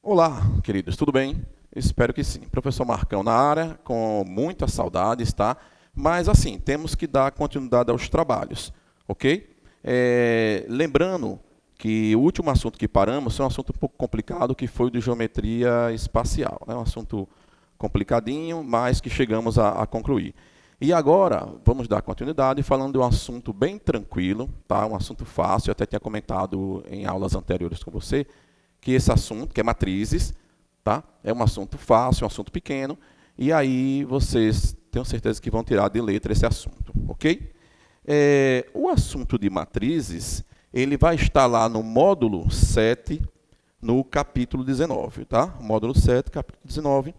Olá, queridos, tudo bem? Espero que sim. Professor Marcão na área, com muitas saudades, tá? Mas, assim, temos que dar continuidade aos trabalhos, ok? Lembrando que o último assunto que paramos foi um assunto um pouco complicado, que foi o de geometria espacial. É um assunto complicadinho, mas que chegamos a concluir. E agora, vamos dar continuidade falando de um assunto bem tranquilo, tá? Um assunto fácil, eu até tinha comentado em aulas anteriores com você, que esse assunto, que é matrizes, tá? É um assunto fácil, um assunto pequeno, e aí vocês tenho certeza que vão tirar de letra esse assunto, ok? O assunto de matrizes, ele vai estar lá no módulo 7, no capítulo 19, tá? Módulo 7, capítulo 19,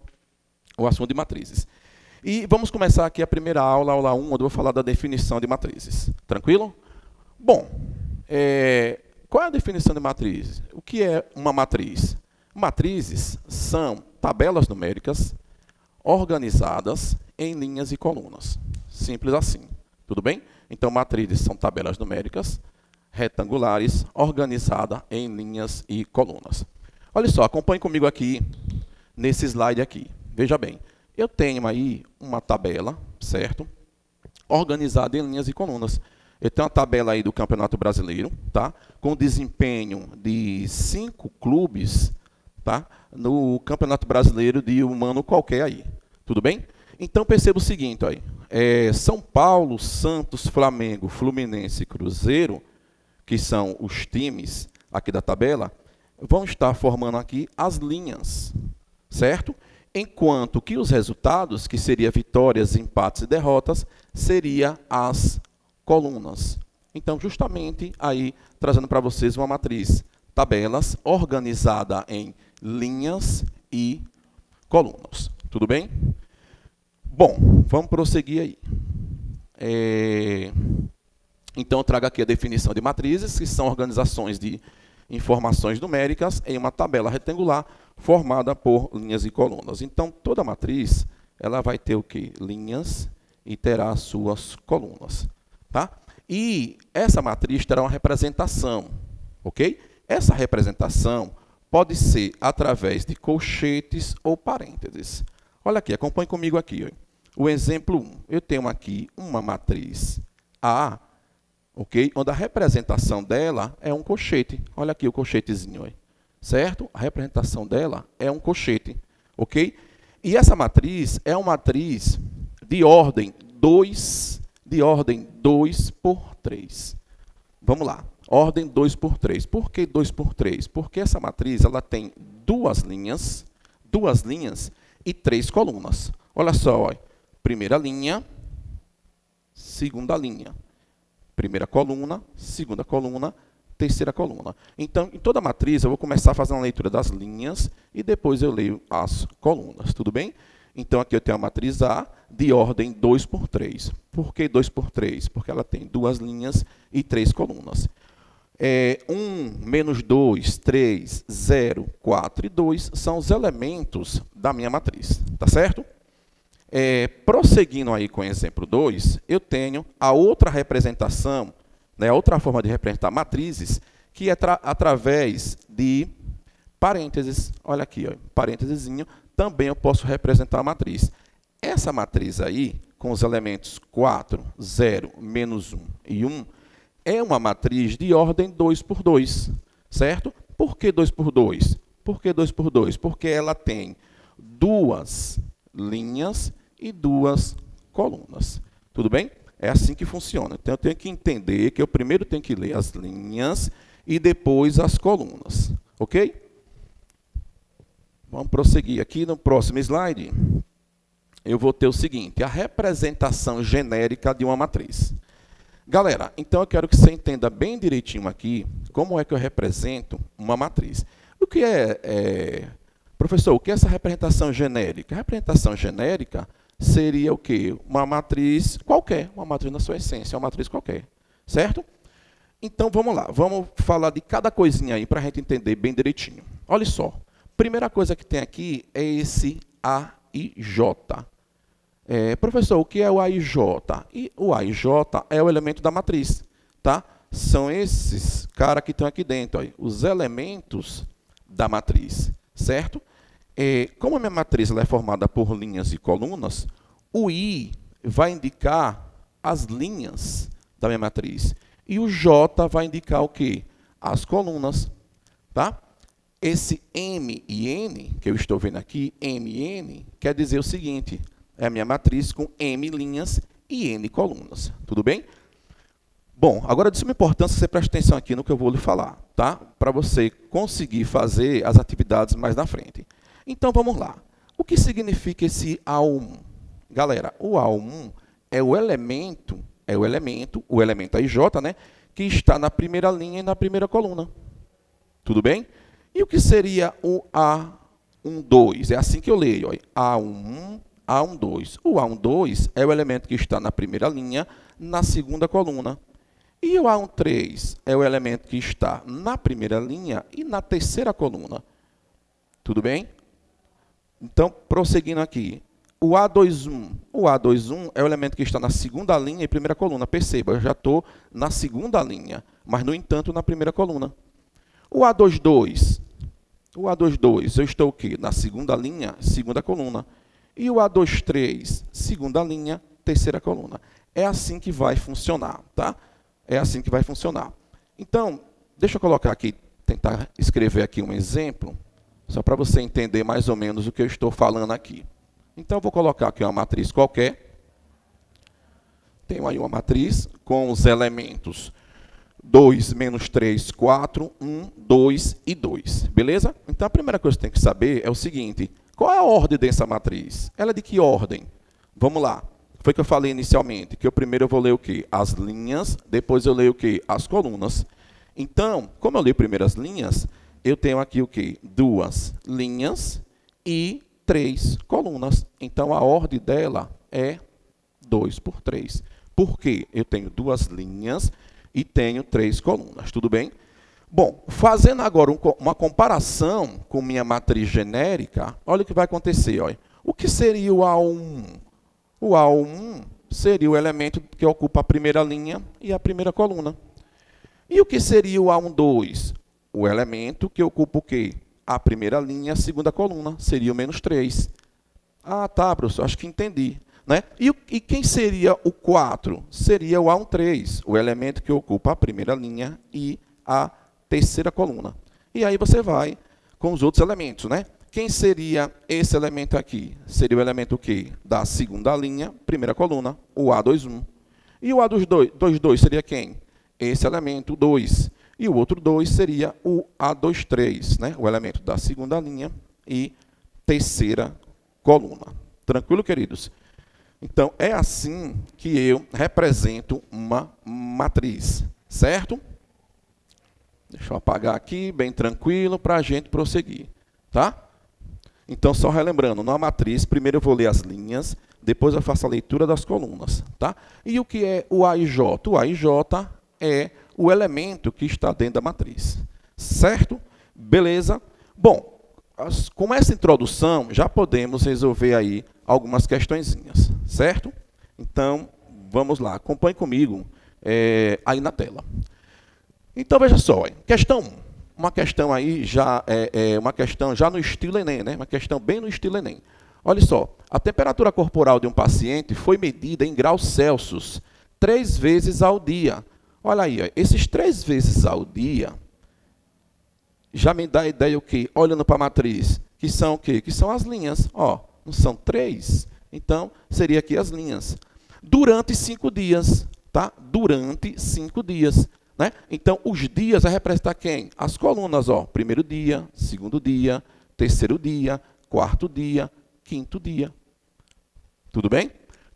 o assunto de matrizes. E vamos começar aqui a primeira aula, aula 1, onde eu vou falar da definição de matrizes. Tranquilo? Bom, qual é a definição de matriz? O que é uma matriz? Matrizes são tabelas numéricas organizadas em linhas e colunas. Simples assim. Tudo bem? Então, matrizes são tabelas numéricas retangulares organizadas em linhas e colunas. Olha só, acompanhe comigo aqui, nesse slide aqui. Veja bem, eu tenho aí uma tabela, certo? Organizada em linhas e colunas. Eu tenho uma tabela aí do Campeonato Brasileiro, tá? Com desempenho de 5 clubes, tá? No Campeonato Brasileiro de um ano qualquer aí. Tudo bem? Então, perceba o seguinte, aí. São Paulo, Santos, Flamengo, Fluminense e Cruzeiro, que são os times aqui da tabela, vão estar formando aqui as linhas, certo? Enquanto que os resultados, que seria vitórias, empates e derrotas, seria as colunas. Então, justamente aí, trazendo para vocês uma matriz, tabelas organizada em linhas e colunas. Tudo bem? Bom, vamos prosseguir aí. Então, eu trago aqui a definição de matrizes, que são organizações de informações numéricas em uma tabela retangular formada por linhas e colunas. Então, toda matriz, ela vai ter o quê? Linhas e terá suas colunas. Tá? E essa matriz terá uma representação, ok? Essa representação pode ser através de colchetes ou parênteses. Olha aqui, acompanhe comigo aqui. Ó. O exemplo 1. Eu tenho aqui uma matriz A, ok? Onde a representação dela é um colchete. Olha aqui o colchetezinho, ó. Certo? A representação dela é um colchete, ok? E essa matriz é uma matriz de ordem 2 por 3. Vamos lá. Ordem 2 por 3. Por que 2 por 3? Porque essa matriz ela tem duas linhas e 3 colunas. Olha só, ó. Primeira linha, segunda linha. Primeira coluna, segunda coluna, terceira coluna. Então, em toda a matriz, eu vou começar fazendo a leitura das linhas e depois eu leio as colunas. Tudo bem? Então, aqui eu tenho a matriz A de ordem 2 por 3. Por que 2 por 3? Porque ela tem duas linhas e 3 colunas. 1, menos 2, 3, 0, 4 e 2 são os elementos da minha matriz. Tá certo? Prosseguindo aí com o exemplo 2, eu tenho a outra representação, né, a outra forma de representar matrizes, que é através de parênteses. Olha aqui, ó, parêntesezinho, também eu posso representar a matriz. Essa matriz aí, com os elementos 4, 0, menos 1 e 1, é uma matriz de ordem 2 por 2, certo? Por que 2 por 2? Por que 2 por 2? Porque ela tem duas linhas e duas colunas. Tudo bem? É assim que funciona. Então, eu tenho que entender que eu primeiro tenho que ler as linhas e depois as colunas. Ok? Vamos prosseguir aqui no próximo slide. Eu vou ter o seguinte, a representação genérica de uma matriz. Galera, então eu quero que você entenda bem direitinho aqui como é que eu represento uma matriz. O que professor, o que é essa representação genérica? A representação genérica seria o quê? Uma matriz qualquer, uma matriz na sua essência, uma matriz qualquer, certo? Então, vamos lá, vamos falar de cada coisinha aí para a gente entender bem direitinho. Olha só, primeira coisa que tem aqui é esse A e J. Professor, o que é o A e J? E o A e J é o elemento da matriz, tá? São esses caras que estão aqui dentro, ó, os elementos da matriz, certo? Como a minha matriz ela é formada por linhas e colunas, o I vai indicar as linhas da minha matriz. E o J vai indicar o quê? As colunas, tá? Esse M e N, que eu estou vendo aqui, M e N, quer dizer o seguinte, é a minha matriz com M linhas e N colunas, tudo bem? Bom, agora de suma importância, você preste atenção aqui no que eu vou lhe falar, tá? Para você conseguir fazer as atividades mais na frente. Então, vamos lá. O que significa esse A1? Galera, o A1 é o elemento AIJ, né, que está na primeira linha e na primeira coluna. Tudo bem? E o que seria o A12? É assim que eu leio, ó, A11, A12. O A12 é o elemento que está na primeira linha, na segunda coluna. E o A13 é o elemento que está na primeira linha e na terceira coluna. Tudo bem? Então, prosseguindo aqui. O A21 é o elemento que está na segunda linha e primeira coluna. Perceba, eu já estou na segunda linha, mas, no entanto, na primeira coluna. O A22, eu estou o quê? Na segunda linha, segunda coluna. E o A23, segunda linha, terceira coluna. É assim que vai funcionar, tá? É assim que vai funcionar. Então, deixa eu colocar aqui, tentar escrever aqui um exemplo, só para você entender mais ou menos o que eu estou falando aqui. Então, eu vou colocar aqui uma matriz qualquer. Tenho aí uma matriz com os elementos 2, menos 3, 4, 1, 2 e 2. Beleza? Então, a primeira coisa que você tem que saber é o seguinte. Qual é a ordem dessa matriz? Ela é de que ordem? Vamos lá. Foi o que eu falei inicialmente, que primeiro eu vou ler o quê? As linhas, depois eu leio o quê? As colunas. Então, como eu leio primeiro as linhas, eu tenho aqui o quê? 2 linhas e 3 colunas. Então, a ordem dela é 2 por 3. Por quê? Eu tenho 2 linhas e tenho 3 colunas. Tudo bem? Bom, fazendo agora uma comparação com minha matriz genérica, olha o que vai acontecer. Olha. O que seria o A1? O A1 seria o elemento que ocupa a primeira linha e a primeira coluna. E o que seria o A12? O elemento que ocupa o quê? A primeira linha, a segunda coluna, seria o menos 3. Ah, tá, professor, acho que entendi. Né? E quem seria o 4? Seria o A13, o elemento que ocupa a primeira linha e a terceira coluna. E aí você vai com os outros elementos, né? Quem seria esse elemento aqui? Seria o elemento o quê? Da segunda linha, primeira coluna, o A21. E o A22 seria quem? Esse elemento, o 2. E o outro 2 seria o A23, né? O elemento da segunda linha e terceira coluna. Tranquilo, queridos? Então, é assim que eu represento uma matriz, certo? Deixa eu apagar aqui, bem tranquilo, para a gente prosseguir, tá? Então, só relembrando, na matriz, primeiro eu vou ler as linhas, depois eu faço a leitura das colunas, tá? E o que é o A e J? O A e J é o elemento que está dentro da matriz, certo? Beleza? Bom, com essa introdução, já podemos resolver aí algumas questõezinhas, certo? Então, vamos lá, acompanhe comigo aí na tela. Então, veja só, questão 1. Uma questão aí já uma questão já no estilo Enem, né? Uma questão bem no estilo Enem. Olha só, a temperatura corporal de um paciente foi medida em graus Celsius 3 vezes ao dia. Olha aí, ó, esses 3 vezes ao dia já me dá a ideia o quê? Olhando para a matriz, que são o quê? Que são as linhas. Ó, não são 3? Então, seria aqui as linhas. Durante 5 dias, tá? Durante 5 dias. Né? Então, os dias vai representar quem? As colunas, ó. Primeiro dia, segundo dia, terceiro dia, quarto dia, quinto dia. Tudo bem?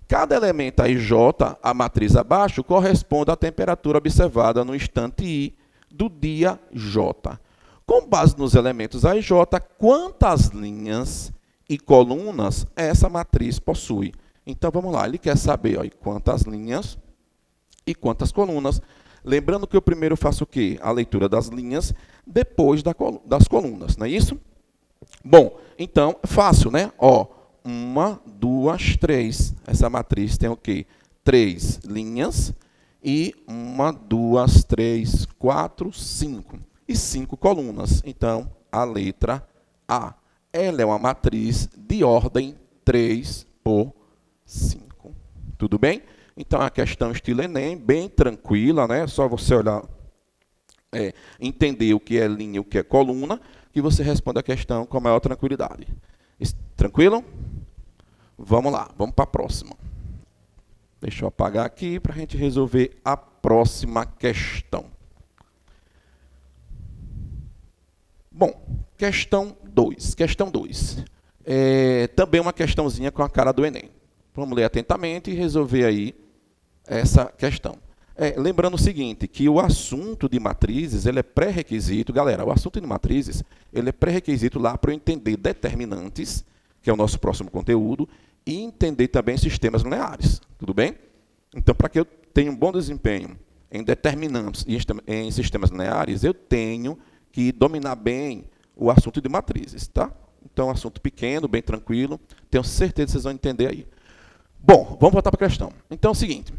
Cada elemento aí, J, a matriz abaixo, corresponde à temperatura observada no instante I do dia J. Com base nos elementos A e J, quantas linhas e colunas essa matriz possui? Então, vamos lá. Ele quer saber ó, quantas linhas e quantas colunas. Lembrando que eu primeiro faço o quê? A leitura das linhas, depois das colunas, não é isso? Bom, então, fácil, né? Ó, 1, 2, 3. Essa matriz tem o quê? 3 linhas e 1, 2, 3, 4, 5. E 5 colunas. Então, a letra A. Ela é uma matriz de ordem 3 por 5. Tudo bem? Então, a questão estilo Enem, bem tranquila, né? Só você olhar, entender o que é linha e o que é coluna, que você responde a questão com a maior tranquilidade. Tranquilo? Vamos lá, vamos para a próxima. Deixa eu apagar aqui para a gente resolver a próxima questão. Bom, questão 2. Questão 2. Também uma questãozinha com a cara do Enem. Vamos ler atentamente e resolver aí essa questão. Lembrando o seguinte, que o assunto de matrizes, ele é pré-requisito. Galera, o assunto de matrizes, ele é pré-requisito lá para eu entender determinantes, que é o nosso próximo conteúdo, e entender também sistemas lineares. Tudo bem? Então, para que eu tenha um bom desempenho em determinantes e em sistemas lineares, eu tenho que dominar bem o assunto de matrizes, tá? Então, assunto pequeno, bem tranquilo. Tenho certeza que vocês vão entender aí. Bom, vamos voltar para a questão. Então, é o seguinte.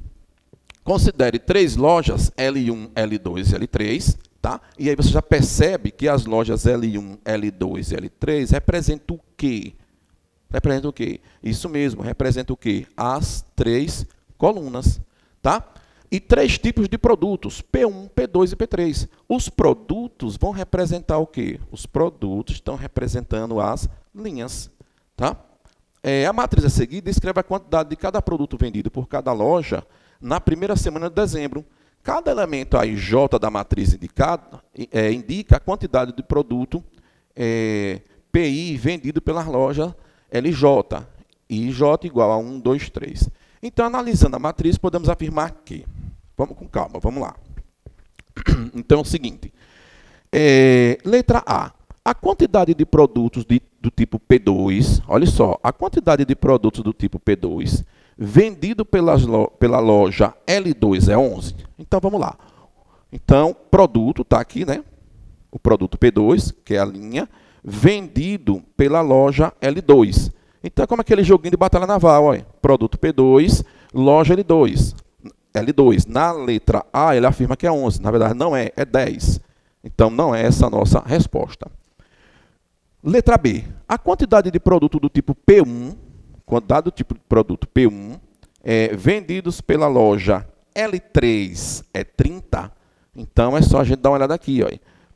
Considere 3 lojas, L1, L2 e L3, tá? E aí você já percebe que as lojas L1, L2 e L3 representam o quê? Representam o quê? Isso mesmo, representa o quê? As 3 colunas, tá? E 3 tipos de produtos, P1, P2 e P3. Os produtos vão representar o quê? Os produtos estão representando as linhas, tá? A matriz a seguir descreve a quantidade de cada produto vendido por cada loja na primeira semana de dezembro. Cada elemento aí, J da matriz indicada, indica a quantidade de produto PI vendido pela loja LJ. E J igual a 1, 2, 3. Então, analisando a matriz, podemos afirmar que... Vamos com calma, vamos lá. Então, é o seguinte. Letra A. A quantidade de produtos do tipo P2, olha só, a quantidade de produtos do tipo P2 vendido pela loja L2 é 11. Então, vamos lá. Então, produto, está aqui, né? O produto P2, que é a linha, vendido pela loja L2. Então, é como aquele joguinho de batalha naval, olha. Produto P2, loja L2. L2. Na letra A, ele afirma que é 11. Na verdade, não é 10. Então, não é essa a nossa resposta. Letra B. A quantidade de produto do tipo P1, quantidade do tipo de produto P1, vendidos pela loja L3 é 30. Então, é só a gente dar uma olhada aqui. Ó.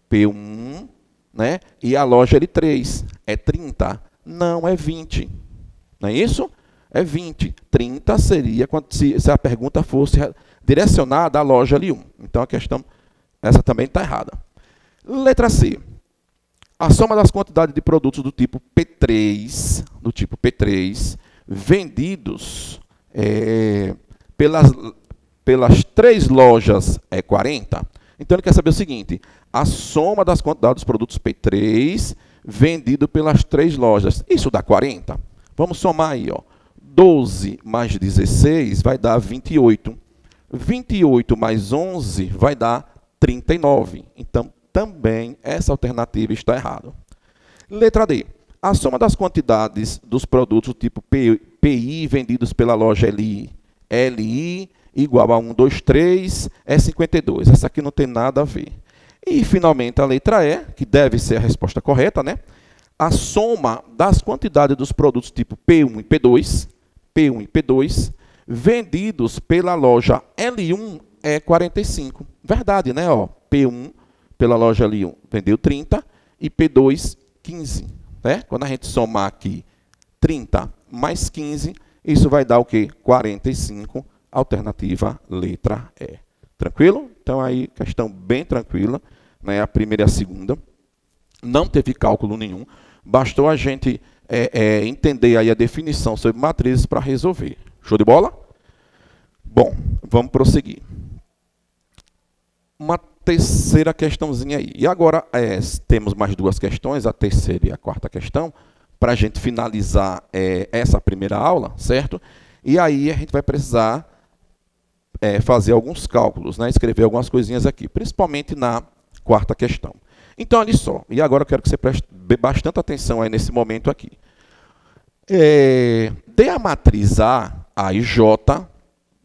P1, né? E a loja L3 é 30. Não, é 20. Não é isso? É 20. 30 seria se a pergunta fosse direcionada à loja L1. Então, a questão, essa também está errada. Letra C. A soma das quantidades de produtos do tipo P3, vendidos pelas 3 lojas é 40. Então, ele quer saber o seguinte, a soma das quantidades dos produtos P3 vendido pelas 3 lojas, isso dá 40? Vamos somar aí, ó. 12 mais 16 vai dar 28. 28 mais 11 vai dar 39. Então, também essa alternativa está errada. Letra D. A soma das quantidades dos produtos tipo PI vendidos pela loja LI igual a 1, 2, 3 é 52. Essa aqui não tem nada a ver. E, finalmente, a letra E, que deve ser a resposta correta, né? A soma das quantidades dos produtos tipo P1 e P2, vendidos pela loja L1 é 45. Verdade, né? Ó, P1 pela loja L1 vendeu 30 e P2, 15. Né? Quando a gente somar aqui 30 mais 15, isso vai dar o quê? 45, alternativa letra E. Tranquilo? Então, aí, questão bem tranquila, né? A primeira e a segunda. Não teve cálculo nenhum. Bastou a gente entender aí a definição sobre matrizes para resolver. Show de bola? Bom, vamos prosseguir. Uma terceira questãozinha aí. E agora temos mais 2 questões, a terceira e a quarta questão, para a gente finalizar essa primeira aula, certo? E aí a gente vai precisar fazer alguns cálculos, né? Escrever algumas coisinhas aqui, principalmente na quarta questão. Então, olha só, e agora eu quero que você preste bastante atenção aí nesse momento aqui. Dê a matriz A e J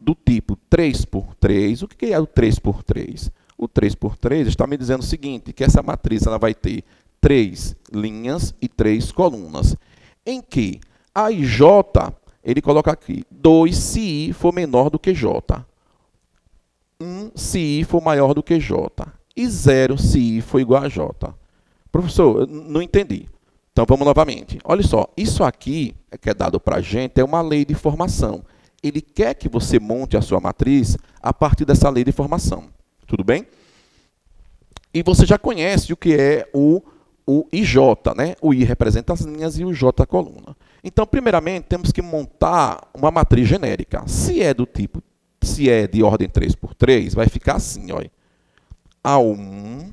do tipo 3 por 3. O que é o 3 por 3? O 3 por 3 está me dizendo o seguinte, que essa matriz ela vai ter 3 linhas e 3 colunas, em que A e J, ele coloca aqui, 2 se I for menor do que J, 1 se I for maior do que J, e 0 se I for igual a J. Professor, eu não entendi. Então, vamos novamente. Olha só, isso aqui que é dado para a gente é uma lei de formação. Ele quer que você monte a sua matriz a partir dessa lei de formação. Tudo bem? E você já conhece o que é o IJ, né? O I representa as linhas e o J a coluna. Então, primeiramente, temos que montar uma matriz genérica. Se é de ordem 3 por 3, vai ficar assim, olha. A1,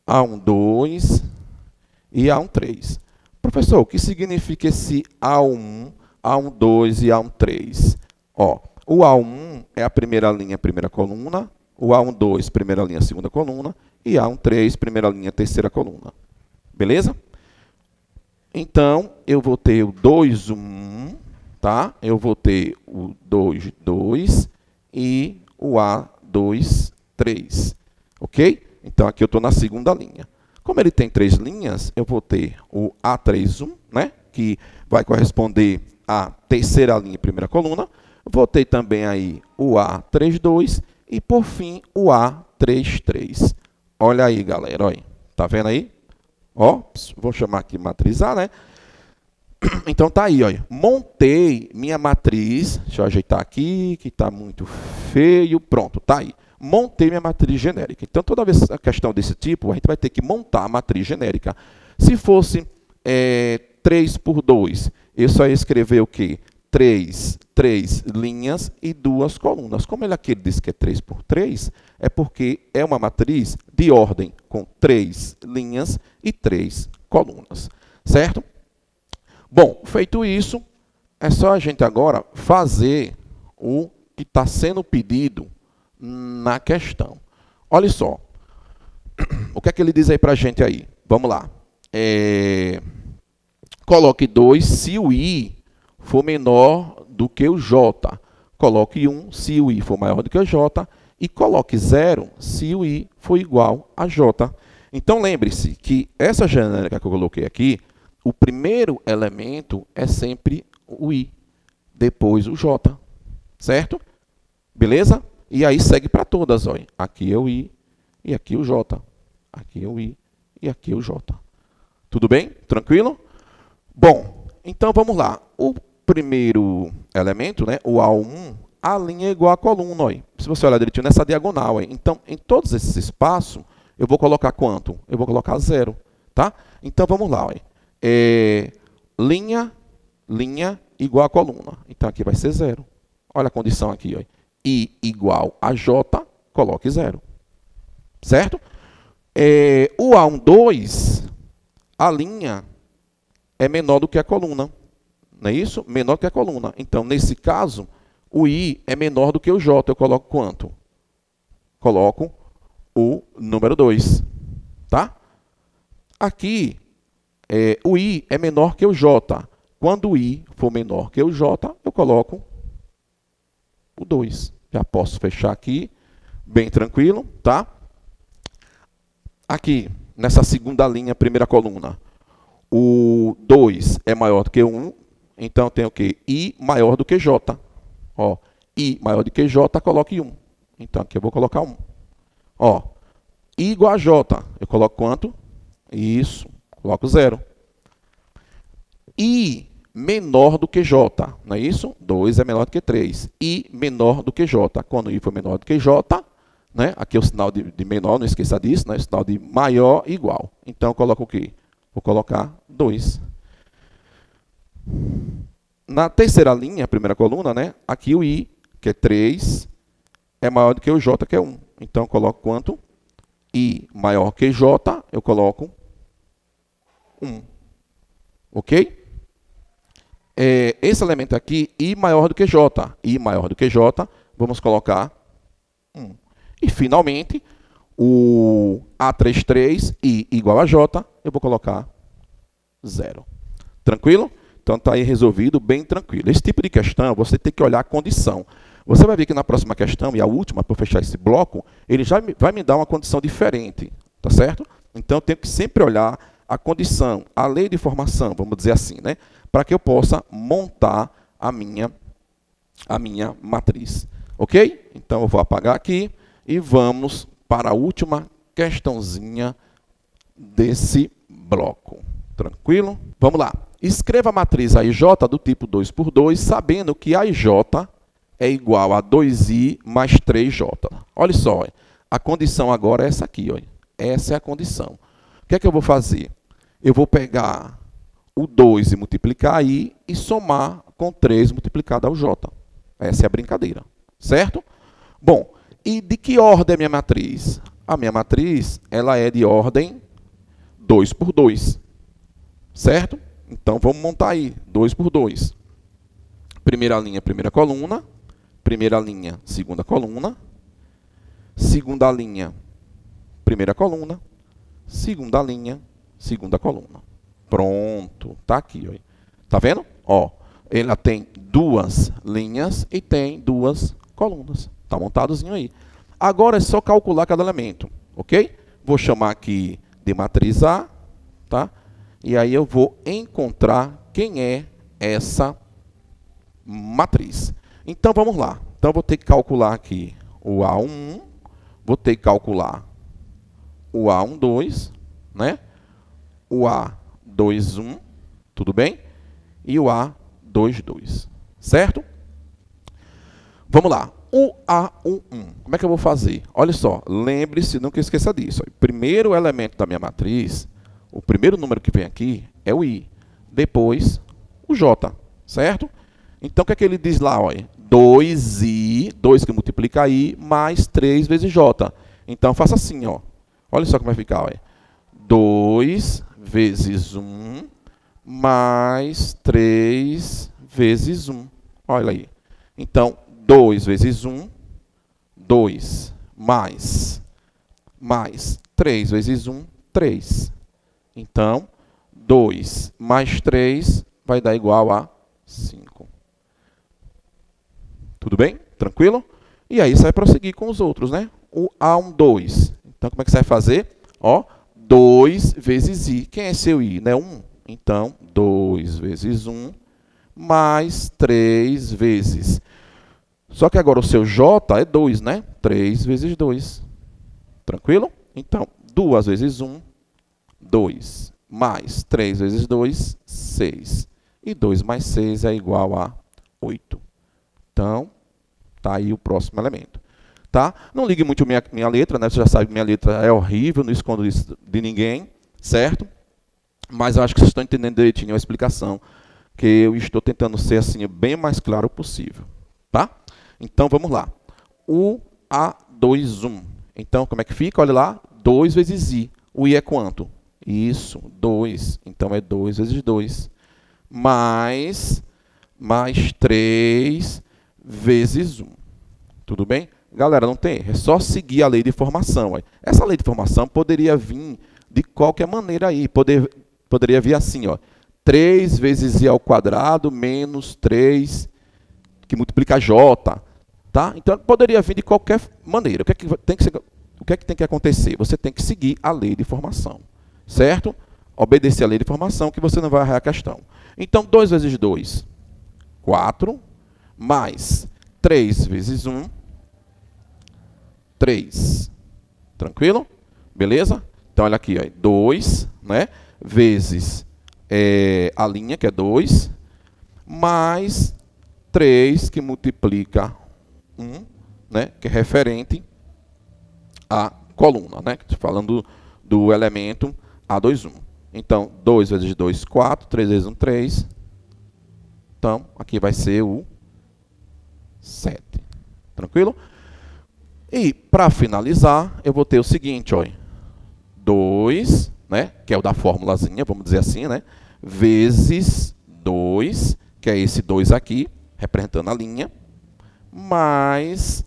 A12 e A13. Professor, o que significa esse A1, A12 e A13? Ó, o A1 é a primeira linha, primeira coluna, o A12, primeira linha, segunda coluna, e A13, primeira linha, terceira coluna. Beleza? Então, eu vou ter o 2, 1, tá? Eu vou ter o 2, 2 e o A2, 3. Ok? Então, aqui eu estou na segunda linha. Como ele tem 3 linhas, eu vou ter o A31, né? Que vai corresponder à terceira linha e primeira coluna. Vou ter também aí o A32 e, por fim, o A33. Olha aí, galera. Olha. Tá vendo aí? Ó, vou chamar aqui matriz A, né? Então, tá aí, olha. Montei minha matriz. Deixa eu ajeitar aqui, que está muito feio. Pronto, tá aí. Montei minha matriz genérica. Então, toda vez a questão desse tipo, a gente vai ter que montar a matriz genérica. Se fosse 3 por 2, eu só ia escrever o quê? 3 linhas e 2 colunas. Como ele aqui diz que é 3 por 3, é porque é uma matriz de ordem com 3 linhas e 3 colunas. Certo? Bom, feito isso, é só a gente agora fazer o que está sendo pedido na questão. Olha só. O que é que ele diz aí para a gente aí? Vamos lá. Coloque 2 se o I for menor do que o J. Coloque 1 se o I for maior do que o J. E coloque 0 se o I for igual a J. Então, lembre-se que essa genérica que eu coloquei aqui, o primeiro elemento é sempre o I, depois o J. Certo? Beleza? E aí segue para todas. Olha. Aqui é o I e aqui o J. Aqui é o I e aqui é o J. Tudo bem? Tranquilo? Bom, então vamos lá. O primeiro elemento, né, o A1, a linha é igual à coluna. Olha. Se você olhar direitinho nessa diagonal. Olha. Então, em todos esses espaços, eu vou colocar quanto? Eu vou colocar 0. Tá? Então, vamos lá. Olha. Linha igual à coluna. Então, aqui vai ser 0. Olha a condição aqui. Olha. I igual a J, coloque 0. Certo? O A12, a linha é menor do que a coluna. Não é isso? Menor que a coluna. Então, nesse caso, o I é menor do que o J. Eu coloco quanto? Coloco o número 2. Tá? Aqui, o I é menor que o J. Quando o I for menor que o J, eu coloco o 2. Já posso fechar aqui, bem tranquilo, tá? Aqui, nessa segunda linha, primeira coluna, o 2 é maior do que o 1, então tem o quê? I maior do que J. Ó, I maior do que J, coloque 1. Então, aqui eu vou colocar 1. Ó, I igual a J, eu coloco quanto? Isso, coloco 0. I menor do que J, não é isso? 2 é menor do que 3. I menor do que J. Quando I for menor do que J, né? Aqui é o sinal de menor, não esqueça disso, né? O sinal de maior igual. Então, eu coloco o quê? Vou colocar 2. Na terceira linha, primeira coluna, né? Aqui o I, que é 3, é maior do que o J, que é 1. Então, eu coloco quanto? I maior que J, eu coloco 1. Ok? Esse elemento aqui, I maior do que J. I maior do que J, vamos colocar 1. E, finalmente, o A33, I igual a J, eu vou colocar 0. Tranquilo? Então está aí resolvido, bem tranquilo. Esse tipo de questão, você tem que olhar a condição. Você vai ver que na próxima questão, e a última, para fechar esse bloco, ele já vai me dar uma condição diferente, tá certo? Então eu tenho que sempre olhar a condição, a lei de formação, vamos dizer assim, né? Para que eu possa montar a minha matriz. Ok? Então eu vou apagar aqui e vamos para a última questãozinha desse bloco. Tranquilo? Vamos lá. Escreva a matriz AIJ do tipo 2 por 2, sabendo que AIJ é igual a 2i mais 3j. Olha só, a condição agora é essa aqui. Ó. Essa é a condição. O que é que eu vou fazer? Eu vou pegar o 2 e multiplicar i e somar com 3 multiplicado ao j. Essa é a brincadeira. Certo? Bom, e de que ordem é a minha matriz? A minha matriz ela é de ordem 2 por 2. Certo? Então, vamos montar aí, 2 por 2. Primeira linha, primeira coluna. Primeira linha, segunda coluna. Segunda linha, primeira coluna. Segunda linha, segunda coluna. Pronto, tá aqui. Ó. Tá vendo? Ó, ela tem duas linhas e tem duas colunas. Tá montadozinho aí. Agora é só calcular cada elemento, ok? Vou chamar aqui de matriz A, tá? E aí eu vou encontrar quem é essa matriz. Então, vamos lá. Então, eu vou ter que calcular aqui o A11, vou ter que calcular o A12, né? O A21, tudo bem? E o A22, certo? Vamos lá. O A11, como é que eu vou fazer? Olha só, lembre-se, nunca esqueça disso. O primeiro elemento da minha matriz, o primeiro número que vem aqui é o I. Depois, o J, certo? Então, o que é que ele diz lá? Olha, 2i, 2 que multiplica i, mais 3 vezes j. Então, faça assim, ó. Olha só como vai ficar. Olha. 2 vezes 1, mais 3 vezes 1. Olha aí. Então, 2 vezes 1, 2, mais 3 vezes 1, 3. Então, 2 mais 3 vai dar igual a 5. Tudo bem? Tranquilo? E aí você vai prosseguir com os outros, né? O A12. Então, como é que você vai fazer? Ó, 2 vezes i. Quem é seu i? Né? 1. Então, 2 vezes 1, mais 3 vezes. Só que agora o seu j é 2, né? 3 vezes 2. Tranquilo? Então, 2 vezes 1, 2. Mais 3 vezes 2, 6. E 2 mais 6 é igual a 8. Então, tá aí o próximo elemento. Tá? Não ligue muito minha letra, né? Você já sabe que minha letra é horrível, não escondo isso de ninguém, certo? Mas eu acho que vocês estão entendendo direitinho a explicação, que eu estou tentando ser assim bem mais claro possível. Tá? Então, vamos lá. O A21. Então, como é que fica? Olha lá, 2 vezes i. O i é quanto? Isso, 2. Então, é 2 vezes 2. Mais 3 vezes 1. Tudo bem? Galera, não tem? É só seguir a lei de formação. Essa lei de formação poderia vir de qualquer maneira aí. Poderia vir assim, ó. 3 vezes i ao quadrado menos 3, que multiplica j. Tá? Então, poderia vir de qualquer maneira. O que é que tem que acontecer? Você tem que seguir a lei de formação. Certo? Obedecer a lei de formação que você não vai errar a questão. Então, 2 vezes 2, 4, mais 3 vezes 1, 3. Tranquilo? Beleza? Então, olha aqui, ó, 2, né? Vezes a linha, que é 2, mais 3, que multiplica 1, né? Que é referente à coluna, né? Falando do elemento A21. Então, 2 vezes 2, 4, 3 vezes 1, 3. Então, aqui vai ser o 7. Tranquilo? E, para finalizar, eu vou ter o seguinte, ó, 2, né, que é o da formulazinha, vamos dizer assim, né, vezes 2, que é esse 2 aqui, representando a linha, mais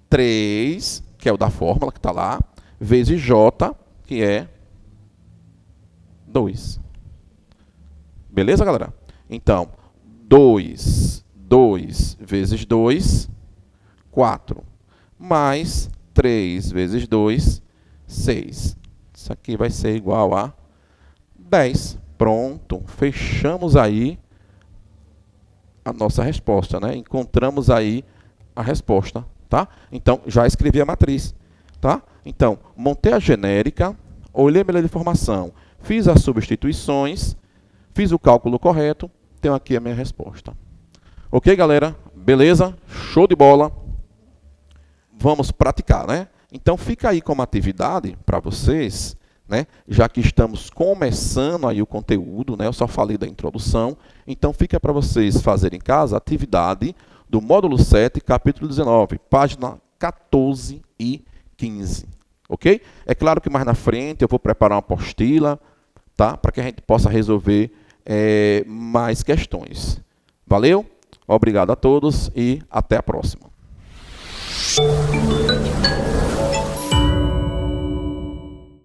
3, que é o da fórmula que está lá, vezes j, que é 2. Beleza, galera? Então, 2 vezes 2, 4. Mais 3 vezes 2, 6. Isso aqui vai ser igual a 10. Pronto, fechamos aí a nossa resposta, né? Encontramos aí a resposta, tá? Então, já escrevi a matriz, tá? Então, montei a genérica, olhei a melhor informação, fiz as substituições, fiz o cálculo correto, tenho aqui a minha resposta. Ok, galera? Beleza? Show de bola. Vamos praticar, né? Então, fica aí como atividade para vocês, né? Já que estamos começando aí o conteúdo, né? Eu só falei da introdução. Então, fica para vocês fazerem em casa a atividade do módulo 7, capítulo 19, página 14 e 15. Ok? É claro que mais na frente eu vou preparar uma apostila, tá? Para que a gente possa resolver mais questões. Valeu? Obrigado a todos e até a próxima.